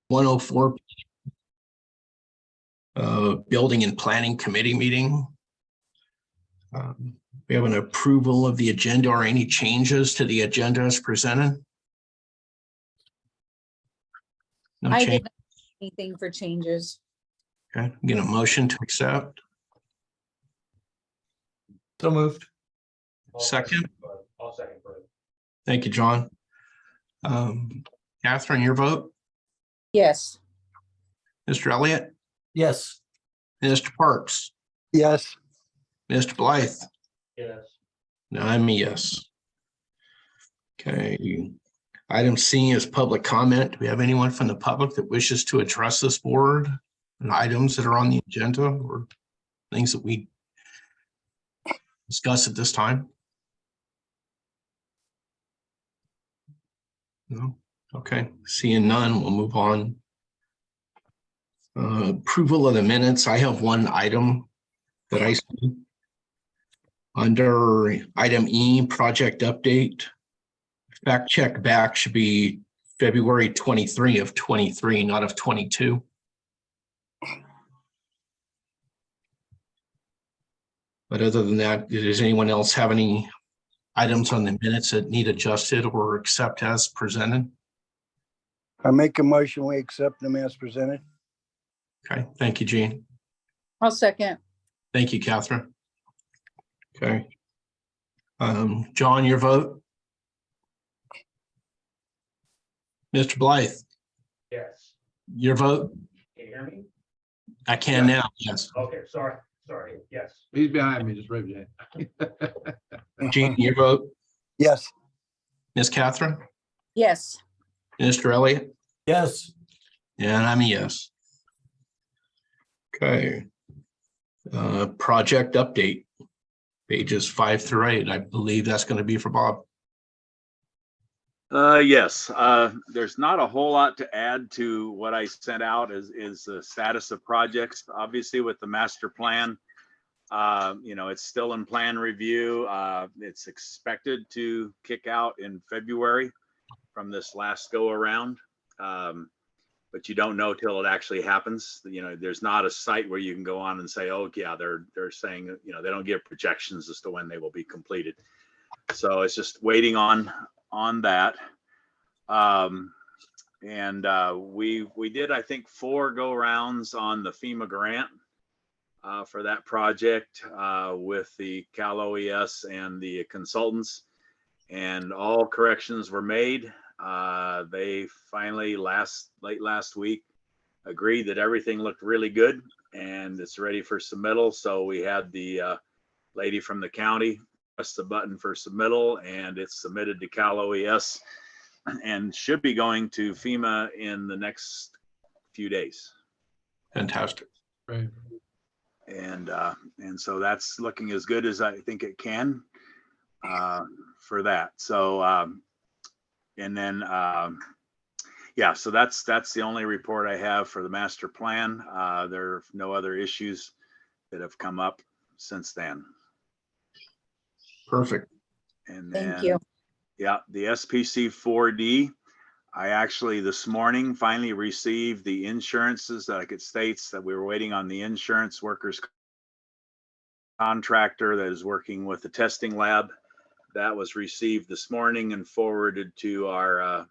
104 Building and Planning Committee meeting. We have an approval of the agenda or any changes to the agenda as presented. No I change. didn't have anything for changes. Okay, get a motion to accept. So moved. Second. I'll second for it. Thank you, John. Catherine, your vote? Yes. Mr. Elliott? Yes. Mr. Parks? Yes. Mr. Blythe? Yes. No, I'm a yes. Okay. Item C is public comment. Do we have anyone from the public that wishes to address this board and items that are on the agenda or things that we discuss at this time? No? Okay. Seeing none, we'll move on. Approval of the minutes. I have one item that I see. Under item E, project update. Fact check back should be February 23 of 23, not of 22. But other than that, does anyone else have any items on the minutes that need adjusted or accept as presented? I make a motion, we accept them as presented. Okay, thank you, Gene. I'll second. Thank you, Catherine. Okay. John, your vote? Mr. Blythe, Yes. your vote? Can you hear me? I can now, yes. Okay, sorry, yes. He's behind me, just raise your hand. Gene, your vote? Yes, Miss Catherine? Yes. Mr. Elliott? Yes. And I'm a yes. Okay. Project update, pages 5 through 8. I believe that's going to be for Bob. Yes, there's not a whole lot to add to what I sent out is the status of projects. Obviously with the master plan, it's still in plan review. It's expected to kick out in February from this last go around. But you don't know till it actually happens. There's not a site where you can go on and say, oh yeah, they're saying, they don't give projections as to when they will be completed. So it's just waiting on that. We did, I think, 4 go rounds on the FEMA grant for that project with the Cal OES and the consultants, and all corrections were made. They finally late last week agreed that everything looked really good and it's ready for submittal. So we had the lady from the county press the button for submittal, and it's submitted to Cal OES and should be going to FEMA in the next few days. Fantastic. Right. And so that's looking as good as I think it can for that. So so that's the only report I have for the master plan. There are no other issues that have come up since then. Perfect. And Thank then, you. yeah, the SPC 4D, I actually this morning finally received the insurances that it states that we were waiting on the insurance workers contractor that is working with the testing lab. That was received this morning and forwarded to our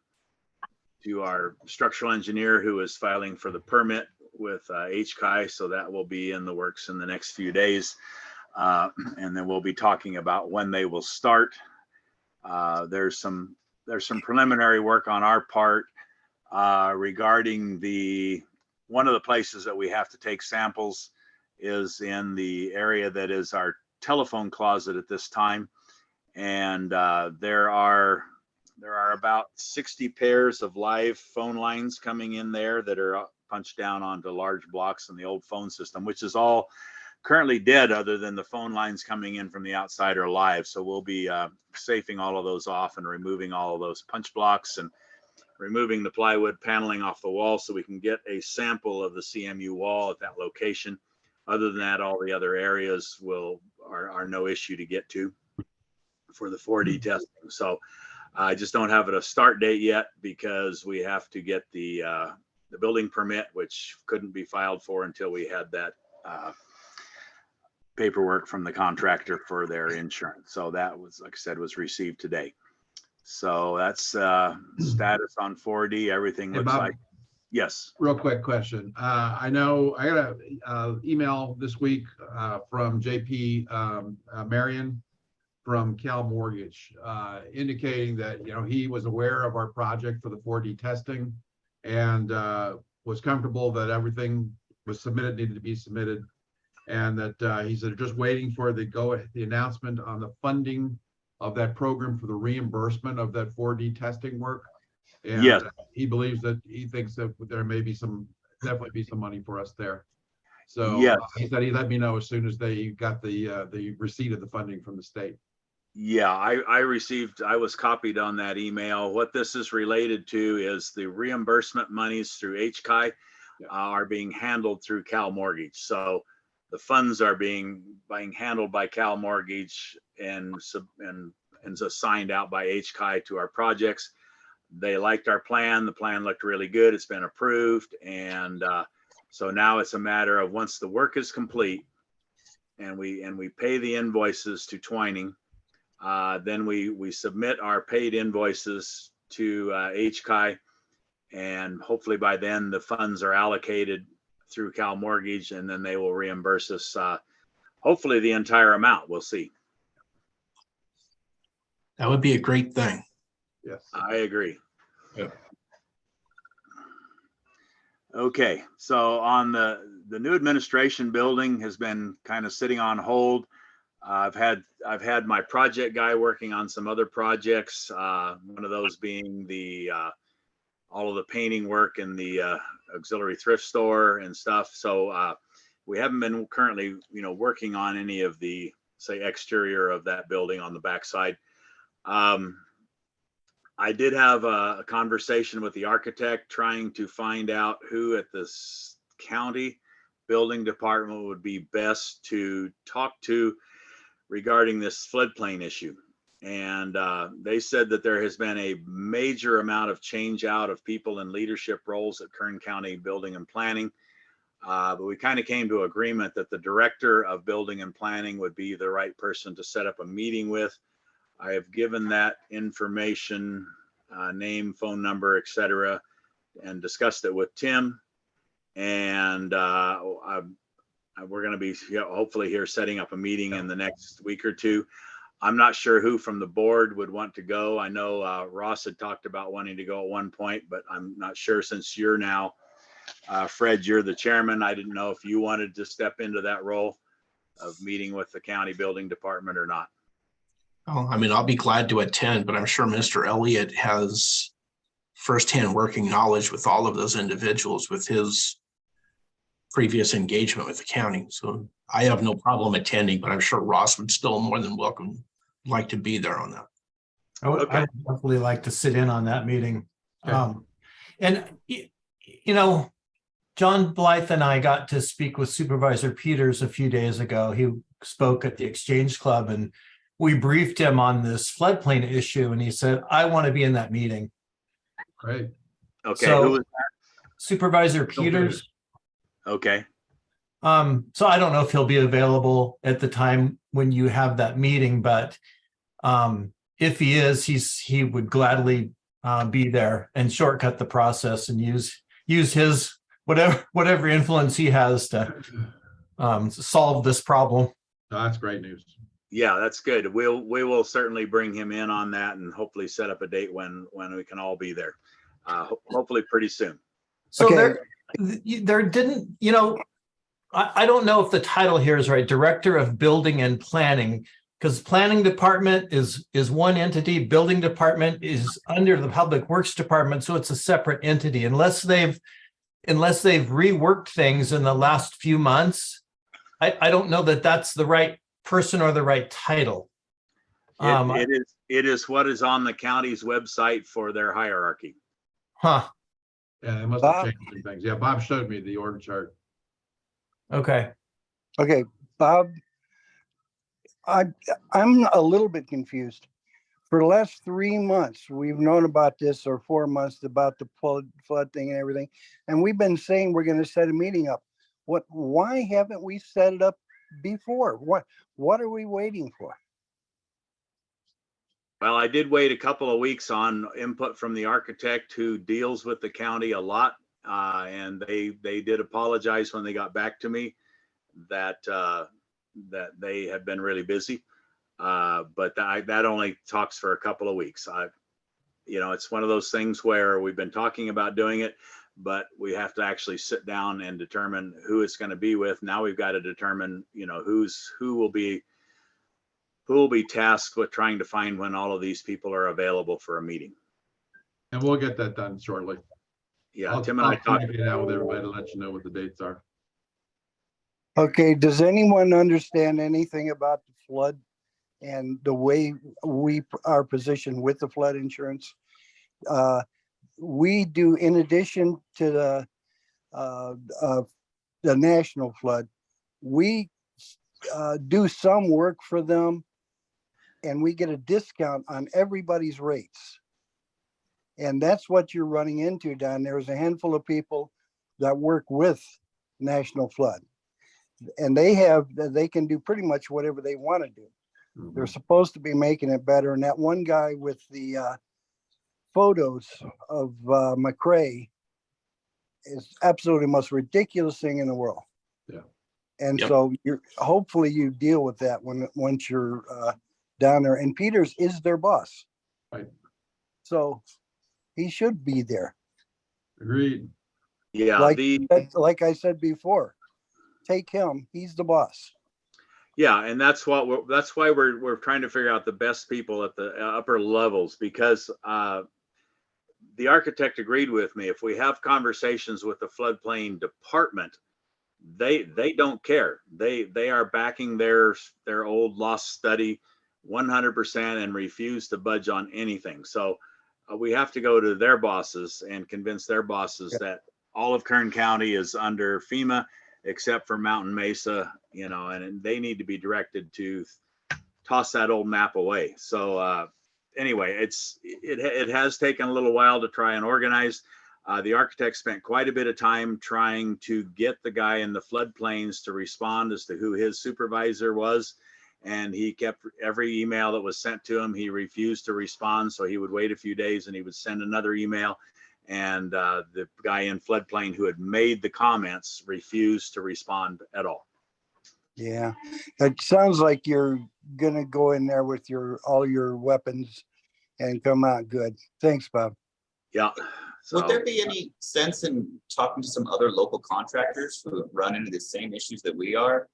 structural engineer who is filing for the permit with HCI. So that will be in the works in the next few days. And then we'll be talking about when they will start. There's some preliminary work on our part regarding one of the places that we have to take samples is in the area that is our telephone closet at this time. And there are about 60 pairs of live phone lines coming in there that are punched down onto large blocks in the old phone system, which is all currently dead other than the phone lines coming in from the outside are live. So we'll be safing all of those off and removing all of those punch blocks and removing the plywood paneling off the wall so we can get a sample of the CMU wall at that location. Other than that, all the other areas are no issue to get to for the 4D testing. So I just don't have a start date yet because we have to get the the building permit, which couldn't be filed for until we had that paperwork from the contractor for their insurance. So that was, like I said, was received today. So that's status on 4D. Everything Hey, looks Bob. like, yes. Real quick question. I know I got a email this week from JP Marion from Cal Mortgage, indicating that, you know, he was aware of our project for the 4D testing and was comfortable that everything was submitted, needed to be submitted. And that he said, just waiting for the announcement on the funding of that program for the reimbursement of that 4D testing work. And Yes. he believes that he thinks that there may be definitely be some money for us there. So Yes. he said he'd let me know as soon as they got the receipt of the funding from the state. Yeah, I was copied on that email. What this is related to is the reimbursement monies through HCI are being handled through Cal Mortgage. So the funds are being handled by Cal Mortgage and assigned out by HCI to our projects. They liked our plan. The plan looked really good. It's been approved. And so now it's a matter of once the work is complete and we pay the invoices to Twining, then we submit our paid invoices to HCI, and hopefully by then the funds are allocated through Cal Mortgage, and then they will reimburse us hopefully the entire amount. We'll see. That would be a great thing. Yes. I agree. Yeah. Okay, so on the new administration building has been kind of sitting on hold. I've had my project guy working on some other projects. One of those being the all of the painting work in the auxiliary thrift store and stuff. So we haven't been currently, working on any of the, say, exterior of that building on the backside. I did have a conversation with the architect trying to find out who at this county building department would be best to talk to regarding this floodplain issue. And they said that there has been a major amount of change out of people in leadership roles at Kern County Building and Planning. But we kind of came to agreement that the director of building and planning would be the right person to set up a meeting with. I have given that information, name, phone number, etc., and discussed it with Tim. And we're going to be hopefully here setting up a meeting in the next week or two. I'm not sure who from the board would want to go. I know Ross had talked about wanting to go at one point, but I'm not sure, since you're now, Fred, you're the chairman. I didn't know if you wanted to step into that role of meeting with the county building department or not. Oh, I mean, I'll be glad to attend, but I'm sure Mr. Elliott has firsthand working knowledge with all of those individuals with his previous engagement with the county. So I have no problem attending, but I'm sure Ross would still more than like to be there on that. I would Okay. definitely like to sit in on that meeting. Okay. And, John Blythe and I got to speak with Supervisor Peters a few days ago. He spoke at the Exchange Club, and we briefed him on this floodplain issue, and he said, I want to be in that meeting. Great. Okay, So- who was Supervisor Peters. okay? So I don't know if he'll be available at the time when you have that meeting, but if he is, he would gladly be there and shortcut the process and use his whatever influence he has to solve this problem. No, that's great news. Yeah, that's good. We will certainly bring him in on that and hopefully set up a date when we can all be there. Hopefully pretty soon. So Okay. there didn't, I don't know if the title here is right, Director of Building and Planning, because Planning Department is one entity, Building Department is under the Public Works Department, so it's a separate entity. Unless they've reworked things in the last few months, I don't know that that's the right person or the right title. It is what is on the county's website for their hierarchy. Huh. Yeah, they must have Bob? changed some things. Yeah, Bob showed me the org chart. Okay. Okay, Bob, I'm a little bit confused. For the last 3 months, we've known about this, or 4 months, about the flood thing and everything. And we've been saying we're gonna set a meeting up. Why haven't we set it up before? What are we waiting for? Well, I did wait a couple of weeks on input from the architect who deals with the county a lot. And they did apologize when they got back to me that that they have been really busy. But that only talks for a couple of weeks. It's one of those things where we've been talking about doing it, but we have to actually sit down and determine who it's going to be with. Now we've got to determine, who will be tasked with trying to find when all of these people are available for a meeting. And we'll get that done shortly. Yeah, Tim and I I'll talked. communicate out with everybody to let you know what the dates are. Okay, does anyone understand anything about the flood and the way we are positioned with the flood insurance? We do, in addition to the national flood, we do some work for them, and we get a discount on everybody's rates. And that's what you're running into down there, is a handful of people that work with National Flood. And they can do pretty much whatever they want to do. They're supposed to be making it better. And that one guy with the photos of McRae is absolutely the most ridiculous thing in the world. Yeah. And Yep. so hopefully you deal with that once you're down there. And Peters is their boss. Right. So he should be there. Agreed. Yeah, Like I said before, take him. He's the boss. yeah, and that's why we're trying to figure out the best people at the upper levels, because the architect agreed with me. If we have conversations with the floodplain department, they don't care. They are backing their old loss study 100% and refuse to budge on anything. So we have to go to their bosses and convince their bosses that all of Kern County is under FEMA except for Mountain Mesa, and they need to be directed to toss that old map away. So anyway, it has taken a little while to try and organize. The architect spent quite a bit of time trying to get the guy in the floodplains to respond as to who his supervisor was. And he kept every email that was sent to him, he refused to respond. So he would wait a few days and he would send another email. And the guy in floodplain who had made the comments refused to respond at all. Yeah, it sounds like you're gonna go in there with all your weapons and come out good. Thanks, Bob. Yeah. So, Would there be any sense in talking to some other local contractors who have run into the same issues that we are,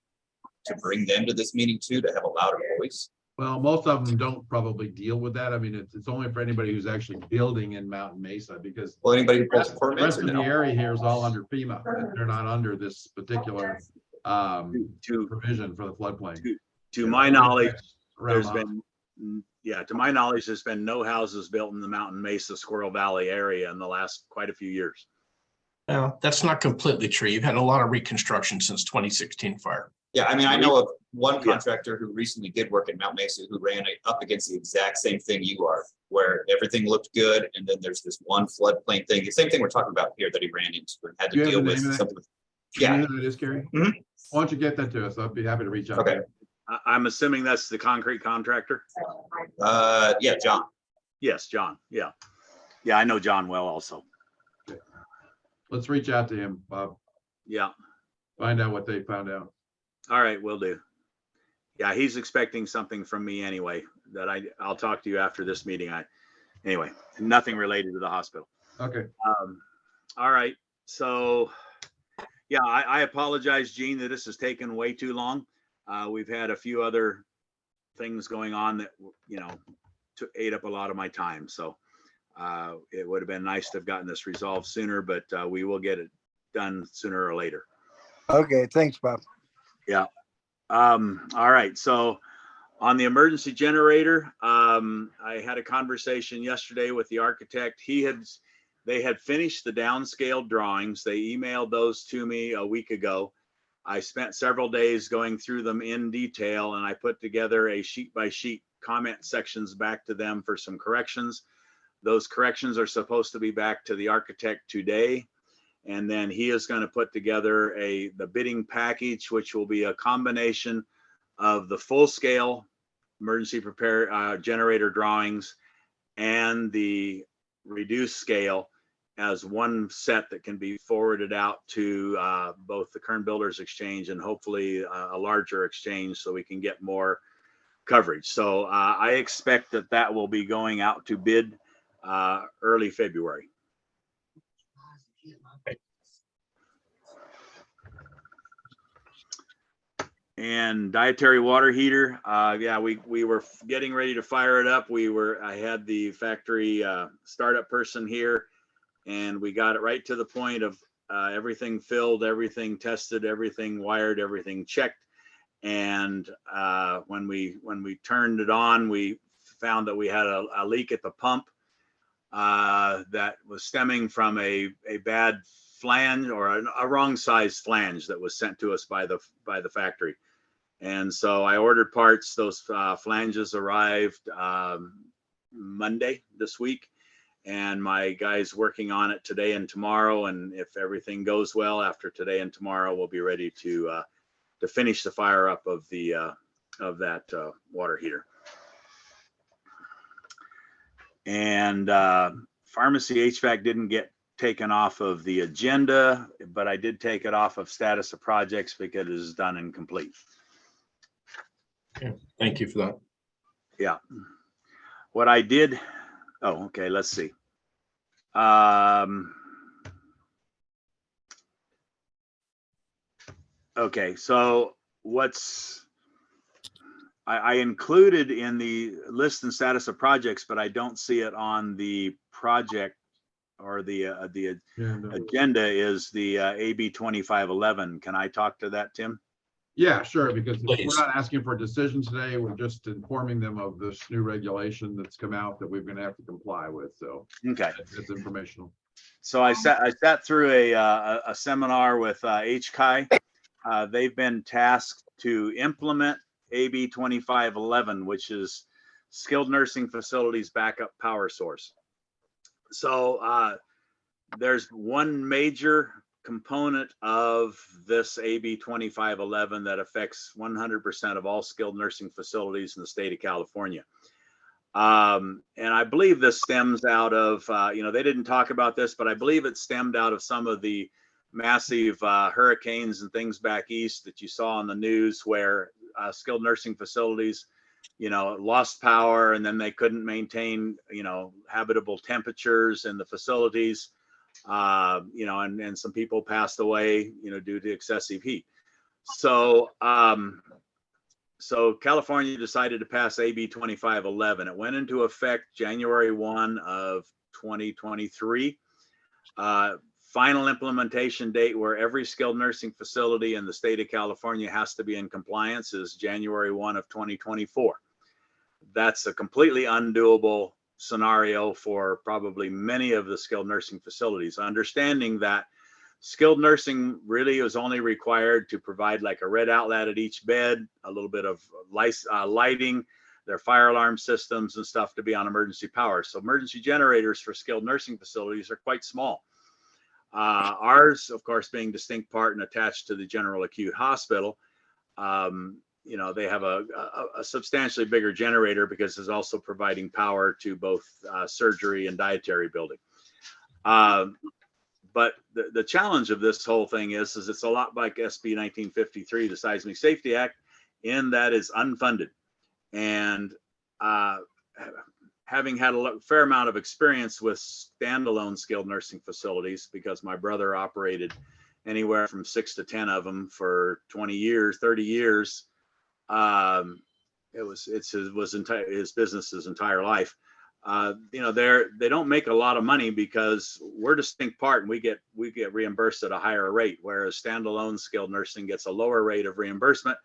to bring them to this meeting too, to have a louder voice? Well, most of them don't probably deal with that. I mean, it's only for anybody who's actually building in Mountain Mesa, because Well, anybody who the pulls rest permits or of the no? area here is all under FEMA. They're not under this particular provision for the floodplain. to my knowledge, Around to my knowledge, there's been no houses built in the Mountain Mesa Squirrel Valley area in the last quite a few years. No, that's not completely true. You've had a lot of reconstruction since 2016 fire. Yeah, I mean, I know of one contractor who recently did work in Mount Mesa who ran up against the exact same thing you are, where everything looked good, and then there's this one floodplain thing, the same thing we're talking about here, that he ran into and had to You have deal the with name of that? something. You know Yeah. who that is, Gary? Mhm. Why don't you get that to us? I'll be happy to reach out. Okay. to you. I'm assuming that's the concrete contractor. Yeah, John. Yes, John. Yeah. Yeah, I know John well also. Let's reach out to him, Bob. Yeah. Find out what they found out. All right, will do. Yeah, he's expecting something from me anyway, that I'll talk to you after this meeting. Anyway, nothing related to the hospital. Okay. All right. So yeah, I apologize, Gene, that this has taken way too long. We've had a few other things going on that, ate up a lot of my time. So it would have been nice to have gotten this resolved sooner, but we will get it done sooner or later. Okay, thanks, Bob. Yeah. All right. So on the emergency generator, I had a conversation yesterday with the architect. They had finished the downscaled drawings. They emailed those to me a week ago. I spent several days going through them in detail, and I put together a sheet by sheet comment sections back to them for some corrections. Those corrections are supposed to be back to the architect today. And then he is going to put together the bidding package, which will be a combination of the full scale emergency prepare generator drawings and the reduced scale as one set that can be forwarded out to both the Kern Builders Exchange and hopefully a larger exchange so we can get more coverage. So I expect that will be going out to bid early February. And dietary water heater, yeah, we were getting ready to fire it up. I had the factory startup person here, and we got it right to the point of everything filled, everything tested, everything wired, everything checked. And when we turned it on, we found that we had a leak at the pump that was stemming from a bad flange or a wrong size flange that was sent to us by the factory. And so I ordered parts. Those flanges arrived Monday this week, and my guy's working on it today and tomorrow. And if everything goes well, after today and tomorrow, we'll be ready to finish the fire up of that water heater. And pharmacy HVAC didn't get taken off of the agenda, but I did take it off of status of projects because it is done and complete. Okay, thank you for that. Yeah. What I did, okay, let's see. Okay, so I included in the list and status of projects, but I don't see it on the project or the agenda is the AB 2511. Can I talk to that, Tim? Yeah, sure, because we're Please. not asking for a decision today. We're just informing them of this new regulation that's come out that we're going to have to comply with. So Okay. it's informational. So I sat through a seminar with HCI. They've been tasked to implement AB 2511, which is Skilled Nursing Facilities Backup Power Source. So there's one major component of this AB 2511 that affects 100% of all skilled nursing facilities in the state of California. And I believe this stems out of, they didn't talk about this, but I believe it stemmed out of some of the massive hurricanes and things back east that you saw on the news where skilled nursing facilities, lost power and then they couldn't maintain, habitable temperatures in the facilities. And some people passed away, due to excessive heat. So, so California decided to pass AB 2511. It went into effect January 1 of 2023. Final implementation date where every skilled nursing facility in the state of California has to be in compliance is January 1 of 2024. That's a completely undoable scenario for probably many of the skilled nursing facilities, understanding that skilled nursing really is only required to provide like a red outlet at each bed, a little bit of lighting, their fire alarm systems and stuff to be on emergency power. So emergency generators for skilled nursing facilities are quite small. Ours, of course, being distinct part and attached to the general acute hospital, they have a substantially bigger generator because it's also providing power to both surgery and dietary building. But the challenge of this whole thing is it's a lot like SB 1953, the Seismic Safety Act, in that is unfunded. And having had a fair amount of experience with standalone skilled nursing facilities, because my brother operated anywhere from 6 to 10 of them for 20 years, 30 years. It's his business his entire life. They don't make a lot of money because we're distinct part and we get reimbursed at a higher rate, whereas standalone skilled nursing gets a lower rate of reimbursement.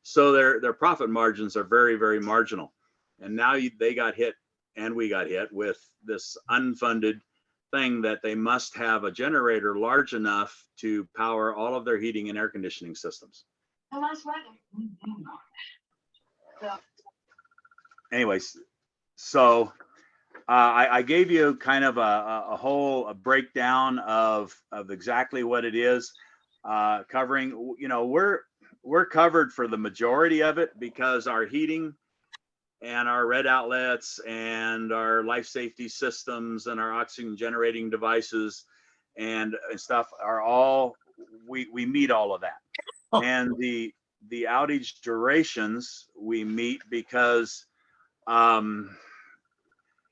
So their profit margins are very, very marginal. And now they got hit and we got hit with this unfunded thing that they must have a generator large enough to power all of their heating and air conditioning systems. anyways, so I gave you kind of a whole breakdown of exactly what it is, covering. You know, we're covered for the majority of it because our heating and our red outlets and our life safety systems and our oxygen generating devices and stuff are all, we meet all of that. Oh. And the outage durations we meet because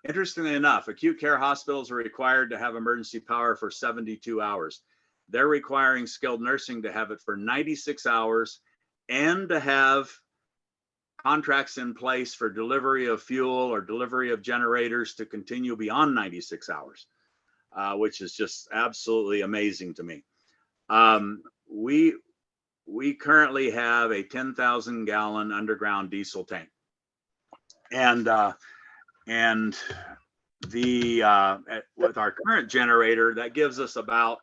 interestingly enough, acute care hospitals are required to have emergency power for 72 hours. They're requiring skilled nursing to have it for 96 hours and to have contracts in place for delivery of fuel or delivery of generators to continue beyond 96 hours, which is just absolutely amazing to me. We currently have a 10,000 gallon underground diesel tank, and with our current generator, that gives us about,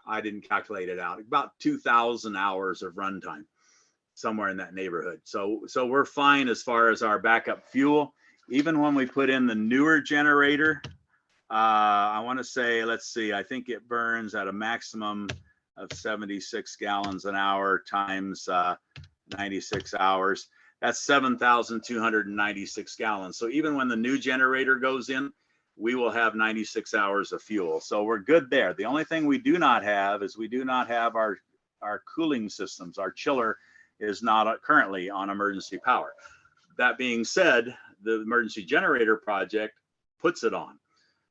I didn't calculate it out, about 2,000 hours of runtime, somewhere in that neighborhood. So we're fine as far as our backup fuel. Even when we put in the newer generator, I want to say, let's see, I think it burns at a maximum of 76 gallons an hour times 96 hours. That's 7,296 gallons. So even when the new generator goes in, we will have 96 hours of fuel. So we're good there. The only thing we do not have is we do not have our cooling systems. Our chiller is not currently on emergency power. That being said, the emergency generator project puts it on.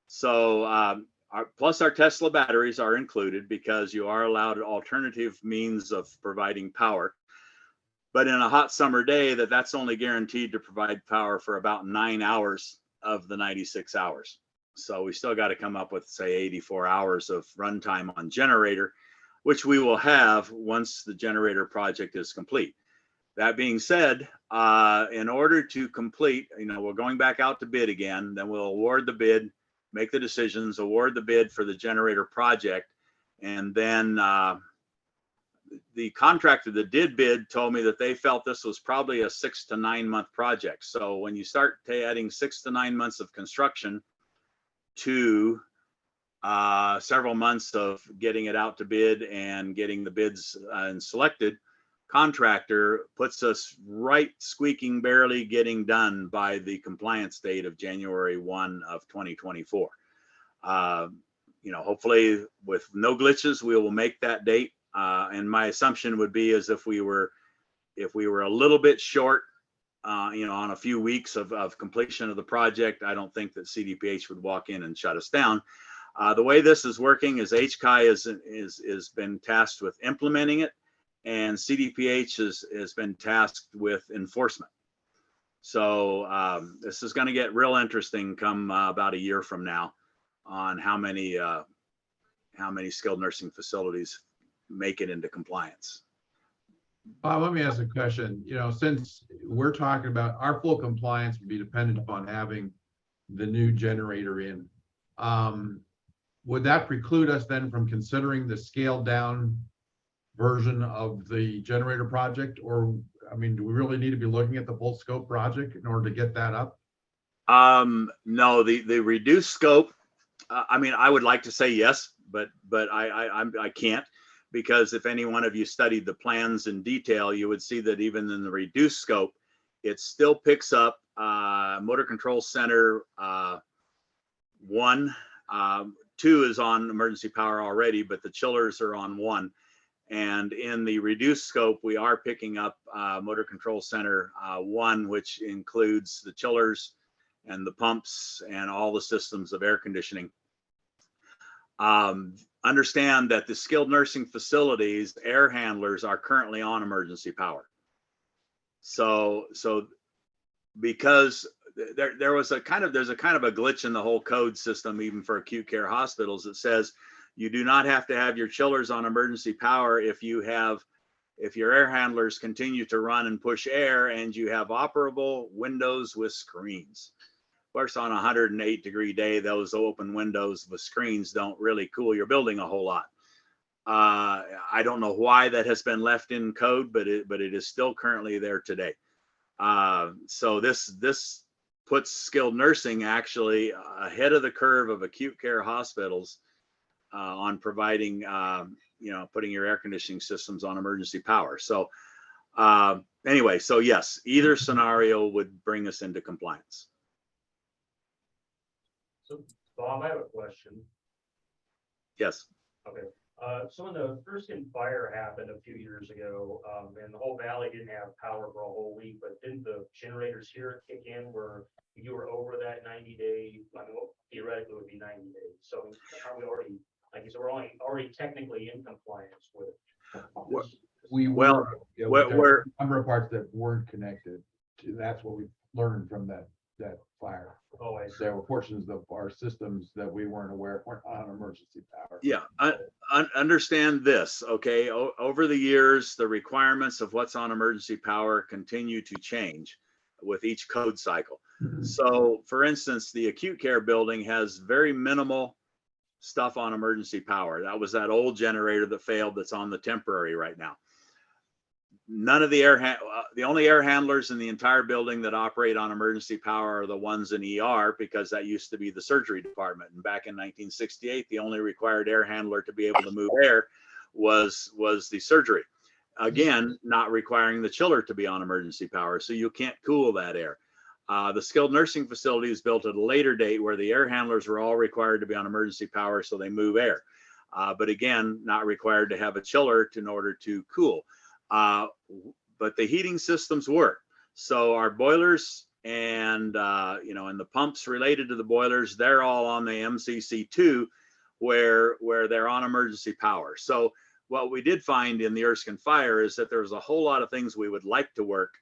So plus our Tesla batteries are included because you are allowed alternative means of providing power. But in a hot summer day, that's only guaranteed to provide power for about 9 hours of the 96 hours. So we still got to come up with, say, 84 hours of runtime on generator, which we will have once the generator project is complete. That being said, in order to complete, we're going back out to bid again, then we'll award the bid, make the decisions, award the bid for the generator project. And then the contractor that did bid told me that they felt this was probably a 6 to 9 month project. So when you start adding 6 to 9 months of construction to several months of getting it out to bid and getting the bids and selected, contractor puts us right squeaking barely getting done by the compliance date of January 1 of 2024. Hopefully with no glitches, we will make that date. And my assumption would be is if we were a little bit short, on a few weeks of completion of the project, I don't think that CDPH would walk in and shut us down. The way this is working is HCI has been tasked with implementing it, and CDPH has been tasked with enforcement. So this is going to get real interesting come about a year from now on how many skilled nursing facilities make it into compliance. Bob, let me ask a question. Since we're talking about our full compliance would be dependent upon having the new generator in, would that preclude us then from considering the scaled down version of the generator project? Or, do we really need to be looking at the full scope project in order to get that up? No, the reduced scope, I would like to say yes, but I can't, because if any one of you studied the plans in detail, you would see that even in the reduced scope, it still picks up motor control center 1. 2 is on emergency power already, but the chillers are on 1. And in the reduced scope, we are picking up motor control center 1, which includes the chillers and the pumps and all the systems of air conditioning. Understand that the skilled nursing facilities, air handlers are currently on emergency power. So because there's a kind of a glitch in the whole code system, even for acute care hospitals, that says you do not have to have your chillers on emergency power if your air handlers continue to run and push air and you have operable windows with screens. Of course, on a 108-degree day, those open windows with screens don't really cool your building a whole lot. I don't know why that has been left in code, but it is still currently there today. So this puts skilled nursing actually ahead of the curve of acute care hospitals on providing, putting your air conditioning systems on emergency power. So anyway, so yes, either scenario would bring us into compliance. So Bob, I have a question. Yes. Okay, so when the Erskine fire happened a few years ago, and the whole valley didn't have power for a whole week, but didn't the generators here kick in where you were over that 90-day, I mean, well, theoretically it would be 90 days. So are we already, like you said, we're already technically in compliance with this? We Well, were, yeah, we're- there were a number of parts that weren't connected to, that's what we learned from that fire. Oh, I see. There were portions of our systems that we weren't aware weren't on emergency power. Yeah, understand this, okay? Over the years, the requirements of what's on emergency power continue to change with each code cycle. So for instance, the acute care building has very minimal stuff on emergency power. That was that old generator that failed that's on the temporary right now. None of the the only air handlers in the entire building that operate on emergency power are the ones in ER, because that used to be the surgery department. And back in 1968, the only required air handler to be able to move air was the surgery. Again, not requiring the chiller to be on emergency power, so you can't cool that air. The skilled nursing facility is built at a later date where the air handlers were all required to be on emergency power, so they move air. But again, not required to have a chiller in order to cool. But the heating systems work. So our boilers and and the pumps related to the boilers, they're all on the MCC2 where they're on emergency power. So what we did find in the Erskine fire is that there was a whole lot of things we would like to work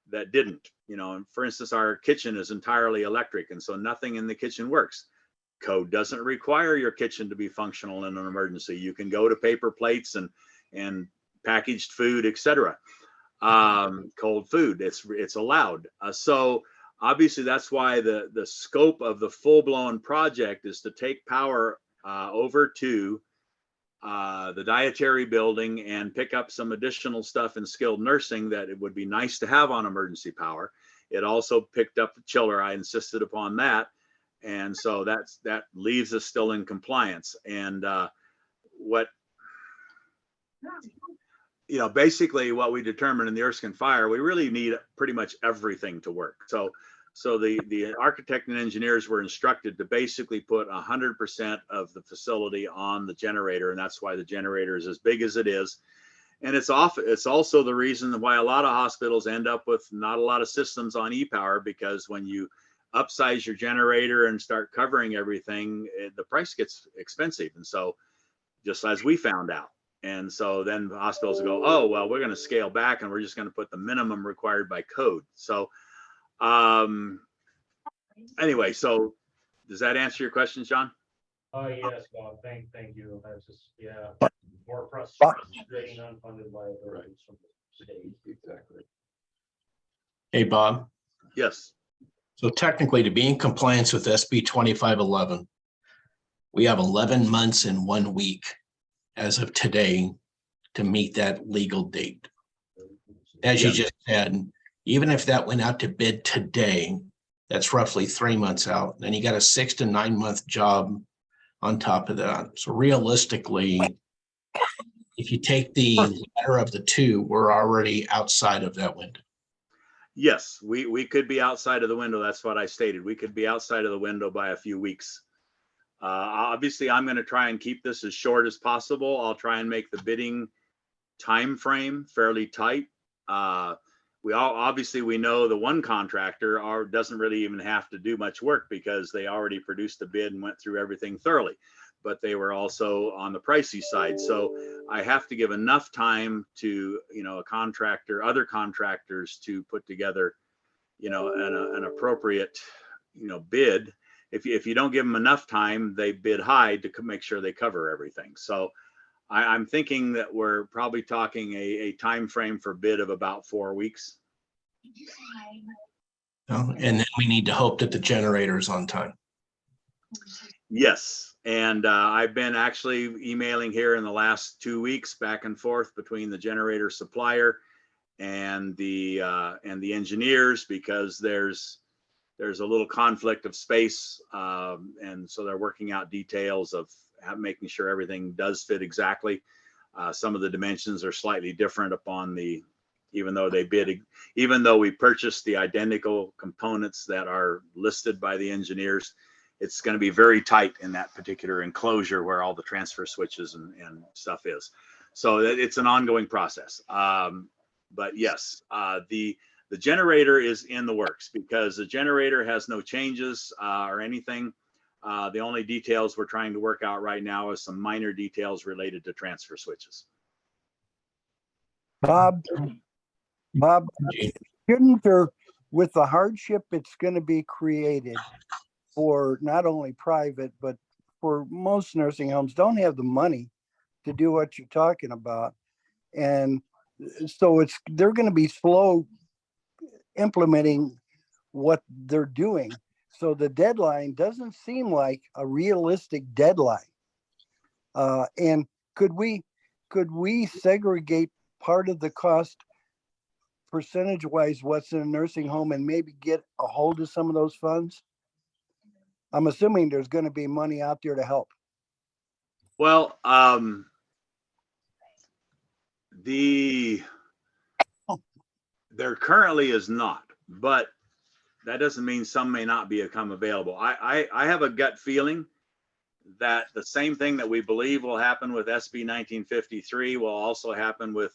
that didn't. And for instance, our kitchen is entirely electric, and so nothing in the kitchen works. Code doesn't require your kitchen to be functional in an emergency. You can go to paper plates and packaged food, etc. Cold food, it's allowed. So obviously that's why the scope of the full-blown project is to take power over to the dietary building and pick up some additional stuff in skilled nursing that it would be nice to have on emergency power. It also picked up the chiller. I insisted upon that. And so that leaves us still in compliance. And basically what we determined in the Erskine fire, we really need pretty much everything to work. So the architect and engineers were instructed to basically put 100% of the facility on the generator, and that's why the generator is as big as it is. And it's also the reason why a lot of hospitals end up with not a lot of systems on e-power, because when you upsize your generator and start covering everything, the price gets expensive. And so just as we found out. And so then the hospitals go, oh, well, we're going to scale back and we're just going to put the minimum required by code. So anyway, so does that answer your question, John? Yes, Bob, thank you. That's just, more frustrating unfunded liabilities from the state. Exactly. Hey, Bob. Yes. So technically, to be in compliance with SB 2511, we have 11 months and 1 week as of today to meet that legal date. As you just said, even if that went out to bid today, that's roughly 3 months out. Then you got a 6 to 9 month job on top of that. So realistically, if you take the latter of the two, we're already outside of that window. Yes, we could be outside of the window. That's what I stated. We could be outside of the window by a few weeks. Obviously, I'm going to try and keep this as short as possible. I'll try and make the bidding time frame fairly tight. We know the one contractor doesn't really even have to do much work because they already produced the bid and went through everything thoroughly, but they were also on the pricey side. So I have to give enough time to, other contractors to put together, an appropriate, bid. If you don't give them enough time, they bid high to make sure they cover everything. So I'm thinking that we're probably talking a time frame for bid of about 4 weeks. And then we need to hope that the generator is on time. Yes. And I've been actually emailing here in the last 2 weeks back and forth between the generator supplier and the engineers, because there's a little conflict of space, and so they're working out details of making sure everything does fit exactly. Some of the dimensions are slightly different upon the, even though we purchased the identical components that are listed by the engineers, it's going to be very tight in that particular enclosure where all the transfer switches and stuff is. So it's an ongoing process. But yes, the generator is in the works, because the generator has no changes or anything. The only details we're trying to work out right now is some minor details related to transfer switches. Bob, shouldn't there, with the hardship it's going to be created for not only private, but for most nursing homes don't have the money to do what you're talking about. And so they're going to be slow implementing what they're doing. So the deadline doesn't seem like a realistic deadline. And could we segregate part of the cost percentage-wise what's in a nursing home and maybe get a hold of some of those funds? I'm assuming there's going to be money out there to help. Well, there currently is not, but that doesn't mean some may not become available. I have a gut feeling that the same thing that we believe will happen with SB 1953 will also happen with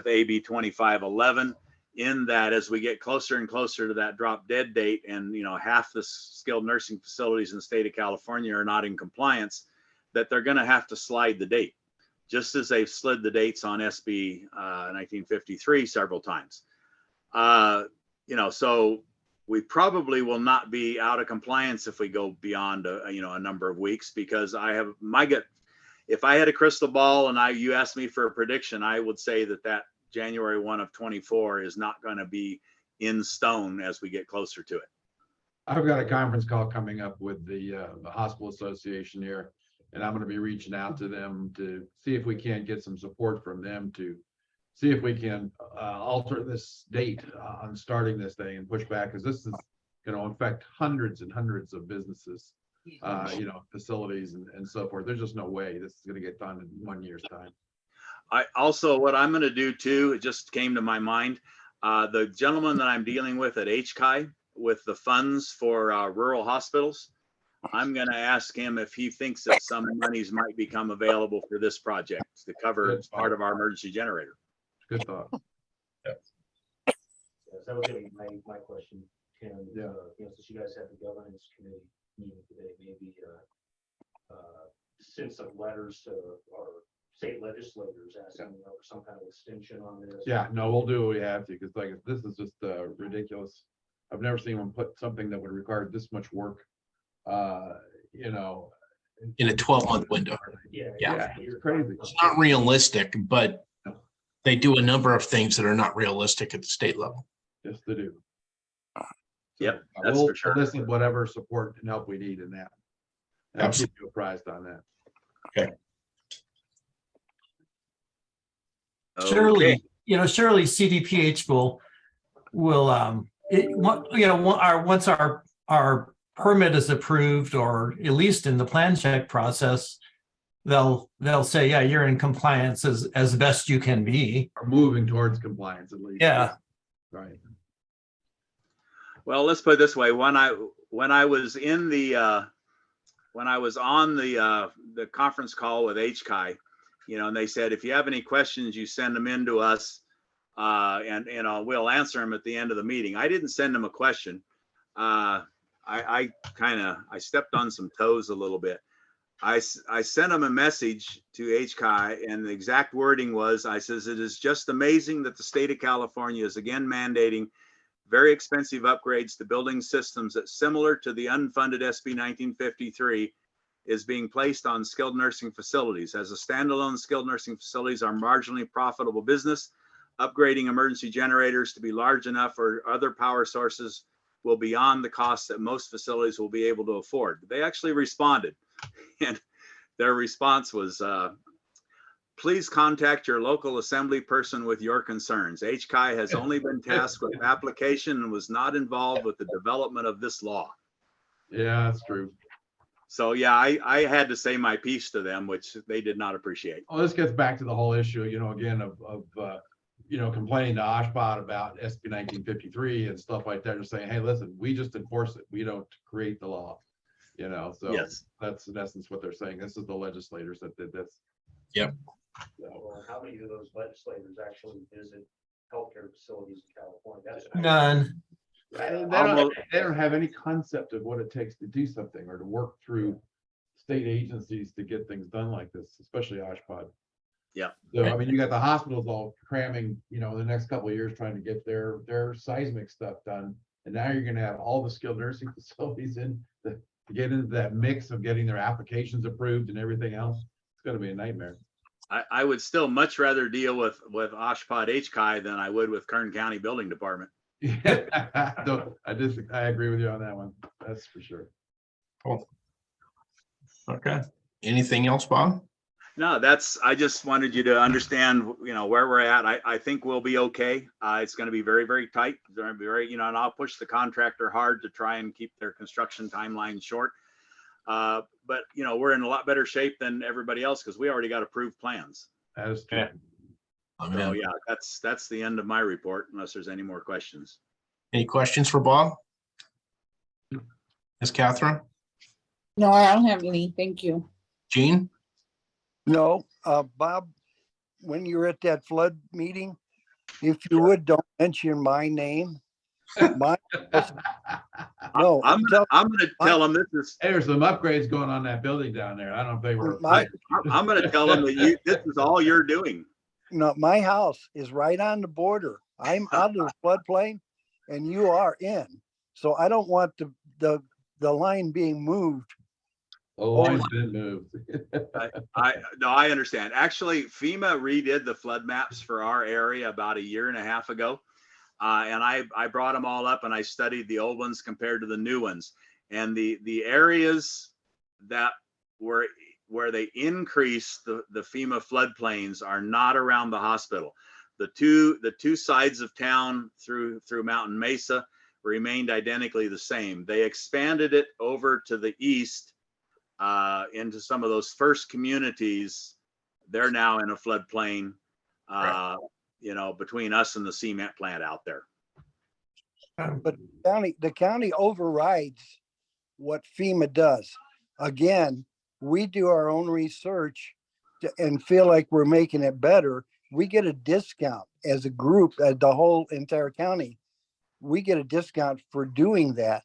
AB 2511, in that as we get closer and closer to that drop dead date, and half the skilled nursing facilities in the state of California are not in compliance, that they're going to have to slide the date, just as they've slid the dates on SB 1953 several times. So we probably will not be out of compliance if we go beyond a number of weeks, because I have my gut. If I had a crystal ball and you asked me for a prediction, I would say that January 1 of 24 is not going to be in stone as we get closer to it. I've got a conference call coming up with the hospital association here, and I'm going to be reaching out to them to see if we can't get some support from them to see if we can alter this date on starting this thing and push back, because this is going to affect hundreds and hundreds of businesses, facilities and so forth. There's just no way this is going to get done in 1 year's time. What I'm going to do too, it just came to my mind, the gentleman that I'm dealing with at HCI with the funds for rural hospitals, I'm going to ask him if he thinks that some monies might become available for this project to cover part of our emergency generator. Good thought. Yes, that was gonna be my question, Tim. Yeah. Since you guys have the governance committee meeting today, maybe send some letters to our state legislators asking for some kind of extension on this. Yeah, no, we'll do what we have to, because this is just ridiculous. I've never seen one put something that would require this much work, In a 12-month window. Yeah, it's crazy. It's not realistic, but they do a number of things that are not realistic at the state level. Yes, they do. Yep, that's We'll for sure. listen, whatever support and help we need in that. And I'll keep you apprised on that. Okay. Surely, surely CDPH will once our permit is approved, or at least in the plan check process, they'll say, yeah, you're in compliance as best you can be. Are moving towards compliance at least. Yeah. Right. Well, let's put it this way. When I was on the conference call with HCI, and they said, if you have any questions, you send them in to us, and we'll answer them at the end of the meeting. I didn't send them a question. I stepped on some toes a little bit. I sent them a message to HCI, and the exact wording was, I says, it is just amazing that the state of California is again mandating very expensive upgrades to building systems that, similar to the unfunded SB 1953, is being placed on skilled nursing facilities. As a standalone, skilled nursing facilities are marginally profitable business. Upgrading emergency generators to be large enough or other power sources will be beyond the costs that most facilities will be able to afford. They actually responded, and their response was, please contact your local assembly person with your concerns. HCI has only been tasked with application and was not involved with the development of this law. Yeah, that's true. So yeah, I had to say my piece to them, which they did not appreciate. Well, this gets back to the whole issue, again, of complaining to Oshpod about SB 1953 and stuff like that, just saying, hey, listen, we just enforce it. We don't create the law, so Yes. that's in essence what they're saying. This is the legislators that did this. Yep. Well, how many of those legislators actually visit healthcare facilities in California? That's None. They don't have any concept of what it takes to do something or to work through state agencies to get things done like this, especially Oshpod. Yeah. So, I mean, you got the hospitals all cramming, the next couple of years trying to get their seismic stuff done. And now you're gonna have all the skilled nursing facilities to get into that mix of getting their applications approved and everything else. It's gonna be a nightmare. I would still much rather deal with Oshpod HCI than I would with Kern County Building Department. Yeah, I agree with you on that one. That's for sure. Cool. Okay. Anything else, Bob? No, I just wanted you to understand, where we're at. I think we'll be okay. It's going to be very, very tight. It's going to be very, and I'll push the contractor hard to try and keep their construction timeline short. But we're in a lot better shape than everybody else because we already got approved plans. That is true. So yeah, that's the end of my report, unless there's any more questions. Any questions for Bob? Ms. Catherine? No, I don't have any. Thank you. Jean? No, Bob, when you're at that flood meeting, if you would, don't mention my name. No, I'm going to tell them this is. Hey, there's some upgrades going on in that building down there. I don't know if they were. I'm going to tell them that this is all you're doing. no, my house is right on the border. I'm out of the floodplain and you are in. So I don't want the line being moved. The line's been moved. I understand. Actually, FEMA redid the flood maps for our area about a year and a half ago. And I brought them all up and I studied the old ones compared to the new ones. And the areas that where they increase the FEMA floodplains are not around the hospital. The two sides of town through Mountain Mesa remained identically the same. They expanded it over to the east into some of those first communities. They're now in a floodplain, between us and the cement plant out there. But the county overrides what FEMA does. Again, we do our own research and feel like we're making it better. We get a discount as a group, as the whole entire county. We get a discount for doing that.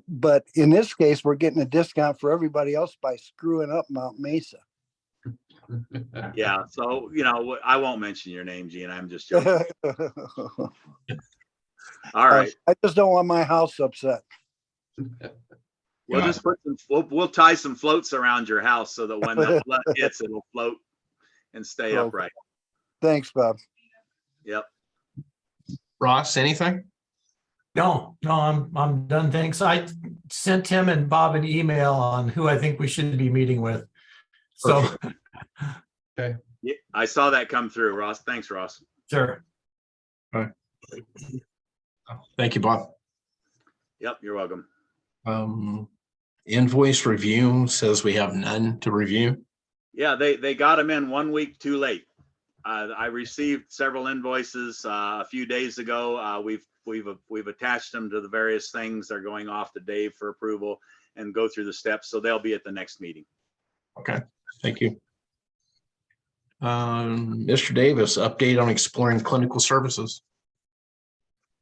But in this case, we're getting a discount for everybody else by screwing up Mount Mesa. Yeah, so I won't mention your name, Gene. I'm just joking. All right, I just don't want my house upset. we'll just we'll tie some floats around your house so that when that flood hits, it'll float and stay Okay. upright. Thanks, Bob. Yep. Ross, anything? No, I'm done. Thanks. I sent Tim and Bob an email on who I think we should be meeting with. So, Yeah, I saw that come through, Ross. Thanks, Ross. sure. Thank you, Bob. Yep, you're welcome. Invoice review says we have none to review. Yeah, they got them in 1 week too late. I received several invoices a few days ago. We've attached them to the various things. They're going off to Dave for approval and go through the steps. So they'll be at the next meeting. Okay, thank you. Mr. Davis, update on exploring clinical services.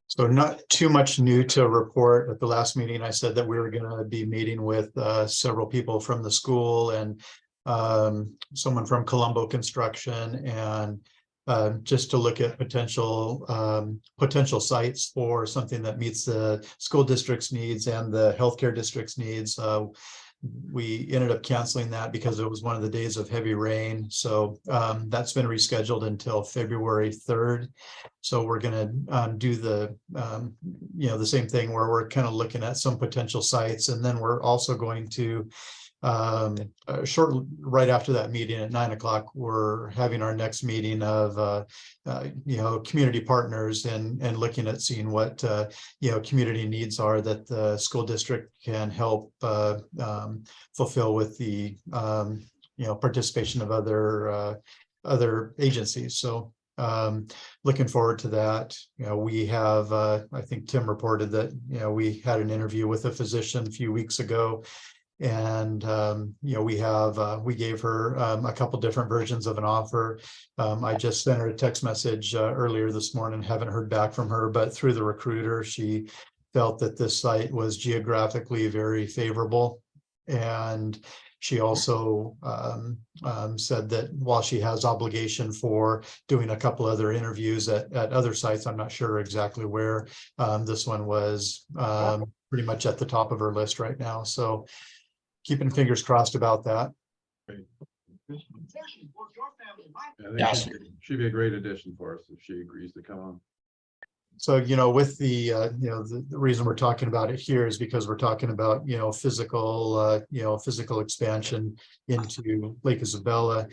So not too much new to report. At the last meeting, I said that we were going to be meeting with several people from the school and someone from Colombo Construction, and just to look at potential sites for something that meets the school district's needs and the healthcare district's needs. We ended up canceling that because it was one of the days of heavy rain. So that's been rescheduled until February 3rd. So we're going to do the same thing where we're kind of looking at some potential sites. And then we're also going to right after that meeting at 9 o'clock, we're having our next meeting of community partners and looking at seeing what community needs are that the school district can help fulfill with the participation of other agencies. So looking forward to that. We have, I think Tim reported that, we had an interview with a physician a few weeks ago. And, we gave her a couple different versions of an offer. I just sent her a text message earlier this morning, haven't heard back from her, but through the recruiter, she felt that this site was geographically very favorable. And she also said that while she has obligation for doing a couple other interviews at other sites, I'm not sure exactly where, this one was pretty much at the top of her list right now. So keeping fingers crossed about that. I think she'd be a great addition for us if she agrees to come on. So, with the, the reason we're talking about it here is because we're talking about, physical expansion into Lake Isabella.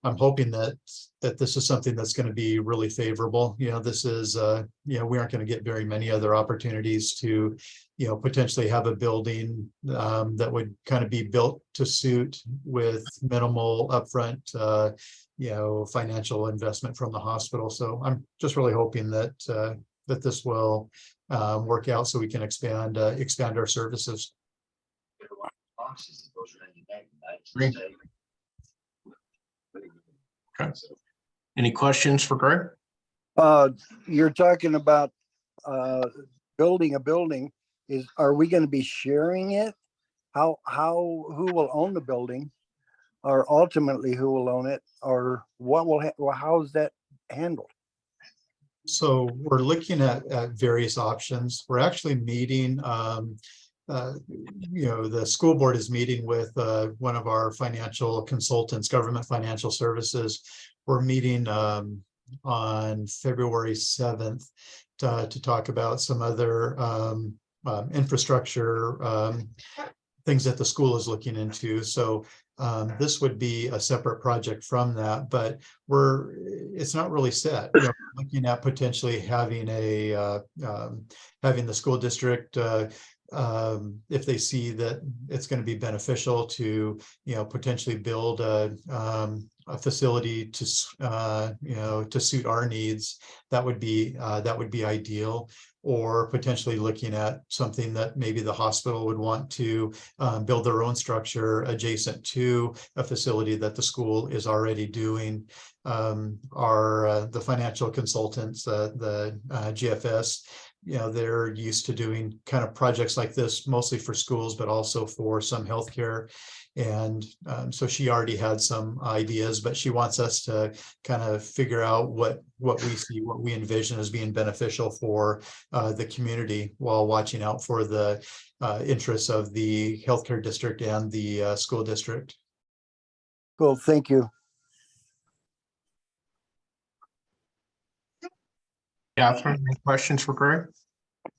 I'm hoping that this is something that's going to be really favorable. This is, we aren't going to get very many other opportunities to, potentially have a building that would kind of be built to suit with minimal upfront, financial investment from the hospital. So I'm just really hoping that that this will work out so we can expand our services. Great. Okay. Any questions for Greg? You're talking about building a building. Are we going to be sharing it? Who will own the building? Or ultimately who will own it? Or what will, how is that handled? So we're looking at various options. We're actually meeting, the school board is meeting with one of our financial consultants, government financial services. We're meeting on February 7th to talk about some other infrastructure things that the school is looking into. So this would be a separate project from that, but it's not really set. Looking at potentially having having the school district, if they see that it's going to be beneficial to, potentially build a facility to, to suit our needs, that would be ideal. Or potentially looking at something that maybe the hospital would want to build their own structure adjacent to a facility that the school is already doing. The financial consultants, the GFS, they're used to doing kind of projects like this, mostly for schools, but also for some healthcare. And so she already had some ideas, but she wants us to kind of figure out what we see, what we envision as being beneficial for the community, while watching out for the interests of the healthcare district and the school district. Cool, thank you. Catherine, any questions for Greg?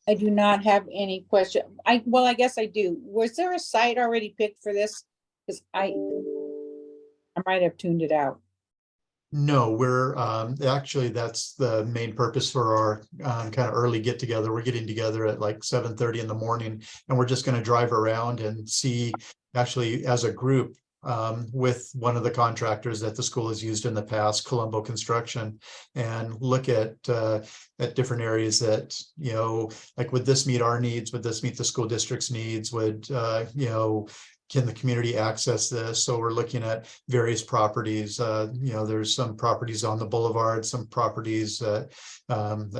I do not have any question. Well, I guess I do. Was there a site already picked for this? Because I might have tuned it out. No, we're actually, that's the main purpose for our kind of early get together. We're getting together at like 7:30 in the morning, and we're just going to drive around and see, actually as a group, with one of the contractors that the school has used in the past, Colombo Construction, and look at different areas that, like, would this meet our needs? Would this meet the school district's needs? Would, can the community access this? So we're looking at various properties. There's some properties on the boulevard, some properties that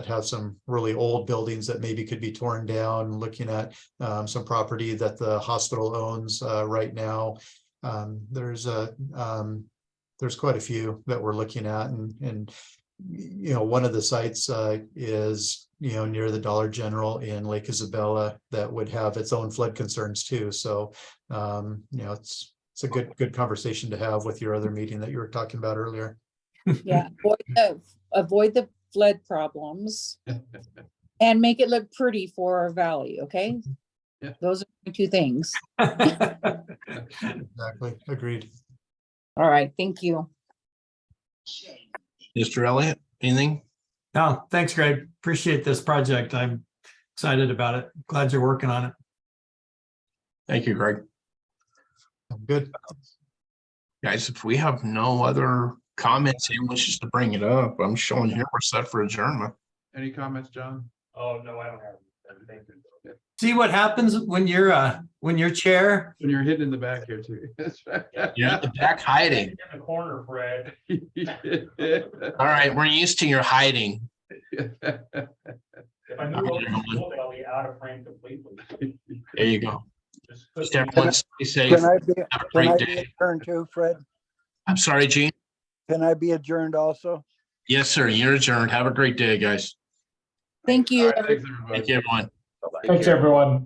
have some really old buildings that maybe could be torn down, looking at some property that the hospital owns right now. There's quite a few that we're looking at, and one of the sites is near the Dollar General in Lake Isabella that would have its own flood concerns too. So it's a good conversation to have with your other meeting that you were talking about earlier. Yeah, avoid the flood problems and make it look pretty for our valley. Okay. Those are the two things. Exactly, agreed. All right, thank you. Mr. Elliott, anything? No, thanks, Greg. Appreciate this project. I'm excited about it. Glad you're working on it. Thank you, Greg. Good. Guys, if we have no other comments, anyone wishes to bring it up, I'm showing here we're set for adjournment. Any comments, John? Oh, no, I don't have anything. See what happens when you're chair? When you're hidden in the back here too. That's right. You're in the back hiding. In the corner, Fred. All right, we're used to your hiding. If I move over to the building, I'll be out of frame completely. There you go. Just Just put me- everyone stay safe. Can I be, Have a can I great be day. adjourned too, Fred? I'm sorry, Gene. Can I be adjourned also? Yes, sir. You're adjourned. Have a great day, guys. Thank you. All right, thanks, everybody. Thank you, everyone. Thanks, everyone.